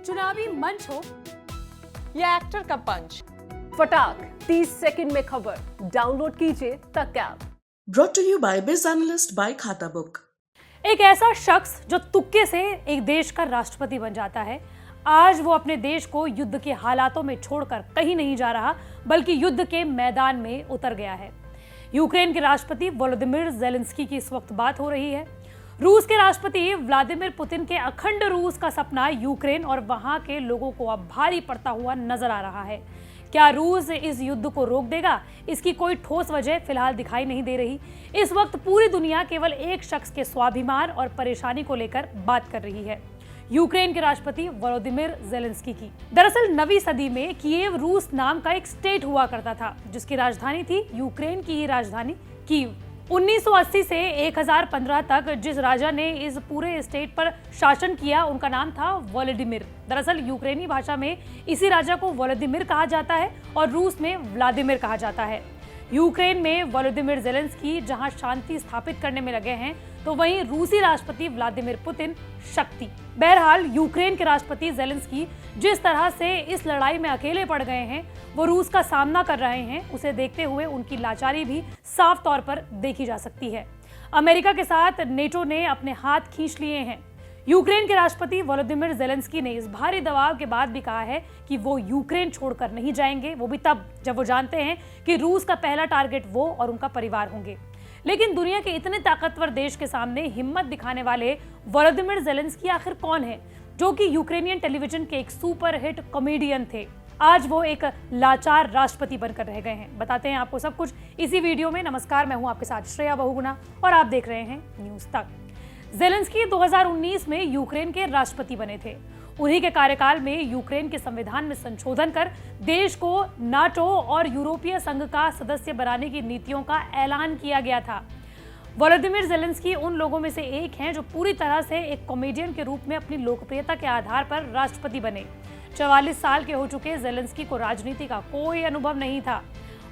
चुनावी मंच हो या एक्टर का पंच, फटाक 30 सेकंड में खबर डाउनलोड कीजिए तक app. Brought to you by Biz Analyst by खाता बुक। एक ऐसा शख्स जो तुक्के से एक देश का राष्ट्रपति बन जाता है, आज वो अपने देश को युद्ध के हालातों में छोड़कर कहीं नहीं जा रहा, बल्कि युद्ध के मैदान में उतर गया है। यूक्रेन के राष्ट्रपति वोलोदिमिर ज़ेलेंस्की की इस वक्त बात हो रही है। रूस के राष्ट्रपति व्लादिमीर पुतिन के अखंड रूस का सपना यूक्रेन और वहां के लोगों को अब भारी पड़ता हुआ नजर आ रहा है। क्या रूस इस युद्ध को रोक देगा? इसकी कोई ठोस वजह फिलहाल दिखाई नहीं दे रही। इस वक्त पूरी दुनिया केवल एक शख्स के स्वाभिमान और परेशानी को लेकर बात कर रही है, यूक्रेन के राष्ट्रपति वोलोदिमिर ज़ेलेंस्की की। दरअसल 9वीं सदी में कीव रूस नाम का एक स्टेट हुआ करता था, जिसकी राजधानी थी यूक्रेन की ही राजधानी कीव। 1980 से 1015 तक जिस राजा ने इस पूरे स्टेट पर शासन किया, उनका नाम था वोलोदिमिर। दरअसल यूक्रेनी भाषा में इसी राजा को वोलोदिमिर कहा जाता है और रूस में व्लादिमीर कहा जाता है। यूक्रेन में वोलोदिमिर ज़ेलेंस्की जहां शांति स्थापित करने में लगे हैं, तो वहीं रूसी राष्ट्रपति व्लादिमीर पुतिन शक्ति। बहरहाल यूक्रेन के राष्ट्रपति ज़ेलेंस्की जिस तरह से इस लड़ाई में अकेले पड़ गए हैं, वो रूस का सामना कर रहे हैं, उसे देखते हुए उनकी लाचारी भी साफ तौर पर देखी जा सकती है। अमेरिका के साथ नेटो ने अपने हाथ खींच लिए हैं। यूक्रेन के राष्ट्रपति वोलोदिमिर ज़ेलेंस्की ने इस भारी दबाव के बाद भी कहा है कि वो यूक्रेन छोड़कर नहीं जाएंगे, वो भी तब जब वो जानते हैं कि रूस का पहला टारगेट वो और उनका परिवार होंगे। लेकिन दुनिया के इतने ताकतवर देश के सामने हिम्मत दिखाने वाले वोलोदिमिर ज़ेलेंस्की आखिर कौन है, जो कि यूक्रेनियन टेलीविजन के एक सुपरहिट कॉमेडियन थे? आज वो एक लाचार राष्ट्रपति बनकर रह गए हैं। बताते हैं आपको सब कुछ इसी वीडियो में। नमस्कार, मैं हूं आपके साथ श्रेया बहुगुणा और आप देख रहे हैं न्यूज़ तक। ज़ेलेंस्की 2019 में यूक्रेन के राष्ट्रपति बने थे। उन्हीं के कार्यकाल में यूक्रेन के संविधान में संशोधन कर देश को नाटो और यूरोपीय संघ का सदस्य बनाने की नीतियों का ऐलान किया गया था। वोलोदिमिर ज़ेलेंस्की उन लोगों में से एक हैं जो पूरी तरह से एक कॉमेडियन के रूप में अपनी लोकप्रियता के आधार पर राष्ट्रपति बने। 44 साल के हो चुके ज़ेलेंस्की को राजनीति का कोई अनुभव नहीं था।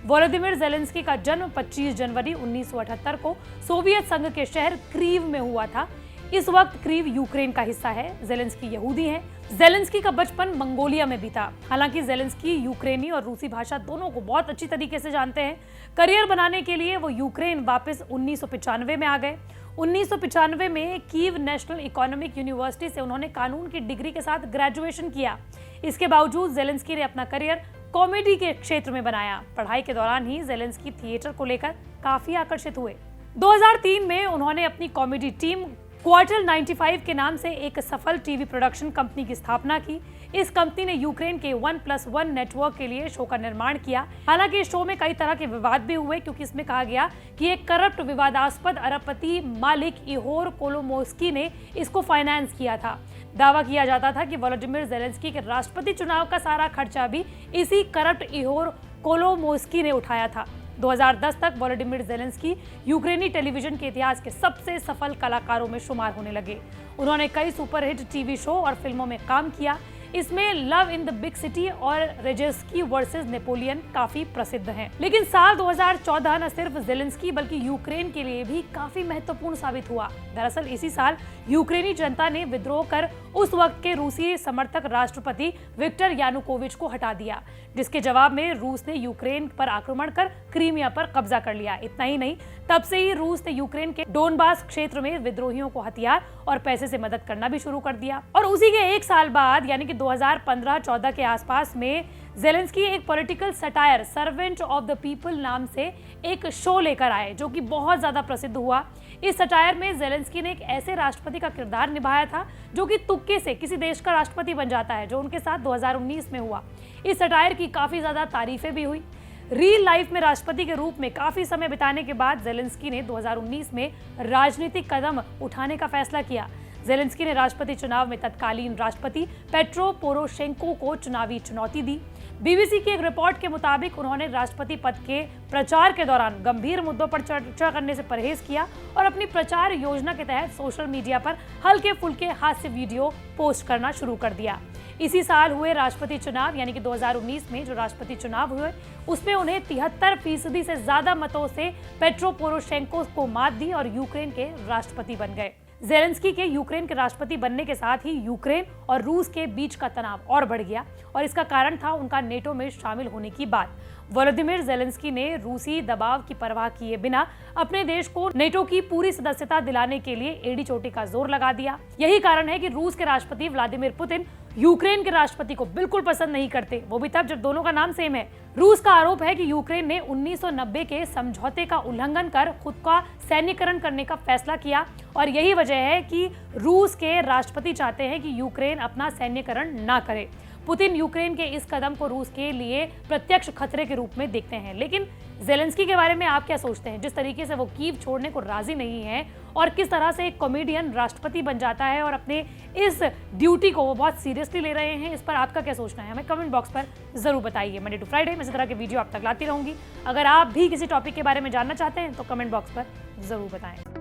वोलोदिमिर ज़ेलेंस्की का जन्म 25 जनवरी 1978 को सोवियत संघ के शहर क्रीव में हुआ था। इस वक्त क्रीव यूक्रेन का हिस्सा है। ज़ेलेंस्की यहूदी हैं। ज़ेलेंस्की का बचपन मंगोलिया में बीता। हालांकि ज़ेलेंस्की यूक्रेनी और रूसी भाषा दोनों को बहुत अच्छी तरीके से जानते हैं। करियर बनाने के लिए वो यूक्रेन वापस 1995 में आ गए। 1995 में कीव नेशनल इकोनॉमिक यूनिवर्सिटी से उन्होंने कानून की डिग्री के साथ ग्रेजुएशन किया। इसके बावजूद ज़ेलेंस्की ने अपना करियर कॉमेडी के क्षेत्र में बनाया। पढ़ाई के दौरान ही ज़ेलेंस्की थिएटर को लेकर काफी आकर्षित हुए। 2003 में उन्होंने अपनी कॉमेडी टीम क्वार्टर 95 के नाम से एक सफल टीवी प्रोडक्शन कंपनी की स्थापना की। इस कंपनी ने यूक्रेन के 1+1 नेटवर्क के लिए शो का निर्माण किया। हालांकि इस शो में कई तरह के विवाद भी हुए, क्योंकि इसमें कहा गया कि एक करप्ट विवादास्पद अरबपति मालिक इहोर कोलोमोस्की ने इसको फाइनेंस किया था। दावा किया जाता था कि वोलोदिमिर ज़ेलेंस्की के राष्ट्रपति चुनाव का सारा खर्चा भी इसी करप्ट इहोर कोलोमोस्की ने उठाया था। 2010 तक वोलोदिमिर ज़ेलेंस्की यूक्रेनी टेलीविजन के इतिहास के सबसे सफल कलाकारों में शुमार होने लगे। उन्होंने कई सुपरहिट टीवी शो और फिल्मों में काम किया। इसमें love in the big city और रेजेस्की वर्सेस नेपोलियन काफी प्रसिद्ध हैं। लेकिन साल 2014 न सिर्फ ज़ेलेंस्की बल्कि यूक्रेन के लिए भी काफी महत्वपूर्ण साबित हुआ। दरअसल इसी साल यूक्रेनी जनता ने विद्रोह कर उस वक्त के रूसी समर्थक राष्ट्रपति विक्टर यानुकोविच को हटा दिया, जिसके जवाब में रूस ने यूक्रेन पर आक्रमण कर क्रीमिया पर कब्जा कर लिया। इतना ही नहीं, तब से ही रूस ने यूक्रेन के डोनबास क्षेत्र में विद्रोहियों को हथियार और पैसे से मदद करना भी शुरू कर दिया। और उसी के एक साल बाद यानी कि 2015-14 के आसपास में ज़ेलेंस्की एक political satire servant of the people नाम से एक शो लेकर आए, जो कि बहुत ज्यादा प्रसिद्ध हुआ। इस सटायर में ज़ेलेंस्की ने एक ऐसे राष्ट्रपति का किरदार निभाया था जो कि तुक्के से किसी देश का राष्ट्रपति बन जाता है, जो उनके साथ 2019 में हुआ। इस सटायर की काफी ज्यादा तारीफें भी हुई। रियल लाइफ में राष्ट्रपति के रूप में काफी समय बिताने के बाद ज़ेलेंस्की ने 2019 में राजनीतिक कदम उठाने का फैसला किया। ज़ेलेंस्की ने राष्ट्रपति चुनाव में तत्कालीन राष्ट्रपति पेट्रो पोरोशेंको को चुनावी चुनौती दी। बीबीसी की एक रिपोर्ट के मुताबिक उन्होंने राष्ट्रपति पद के प्रचार के दौरान गंभीर मुद्दों पर चर्चा करने से परहेज किया और अपनी प्रचार योजना के तहत सोशल मीडिया पर हल्के फुल्के हास्य वीडियो पोस्ट करना शुरू कर दिया। इसी साल हुए राष्ट्रपति चुनाव यानी कि 2019 में जो राष्ट्रपति चुनाव हुए, उसमें उन्हें 73% से ज्यादा मतों से पेट्रो पोरोशेंको को मात दी और यूक्रेन के राष्ट्रपति बन गए। जेलेंस्की के यूक्रेन के राष्ट्रपति बनने के साथ ही यूक्रेन और रूस के बीच का तनाव और बढ़ गया और इसका कारण था उनका नेटो में शामिल होने की बात। वोलोदिमीर जेलेंस्की ने रूसी दबाव की परवाह किए बिना अपने देश को नेटो की पूरी सदस्यता दिलाने के लिए एड़ी चोटी का जोर लगा दिया। यही कारण है कि रूस के राष्ट्रपति व्लादिमीर पुतिन यूक्रेन के राष्ट्रपति को बिल्कुल पसंद नहीं करते, वो भी तब जब दोनों का नाम सेम है। रूस का आरोप है कि यूक्रेन ने 1990 के समझौते का उल्लंघन कर खुद का सैन्यकरण करने का फैसला किया और यही वजह है कि रूस के राष्ट्रपति चाहते हैं कि यूक्रेन अपना सैन्यकरण ना करे। पुतिन यूक्रेन के इस कदम को रूस के लिए प्रत्यक्ष खतरे के रूप में देखते हैं। लेकिन जेलेंस्की के बारे में आप क्या सोचते हैं, जिस तरीके से वो कीव छोड़ने को राजी नहीं है और किस तरह से एक कॉमेडियन राष्ट्रपति बन जाता है और अपने इस ड्यूटी को वो बहुत सीरियसली ले रहे हैं, इस पर आपका क्या सोचना है हमें कमेंट बॉक्स पर जरूर बताइए। मंडे टू फ्राइडे में इस तरह के वीडियो आप तक लाती रहूंगी। अगर आप भी किसी टॉपिक के बारे में जानना चाहते हैं तो कमेंट बॉक्स पर जरूर बताएं।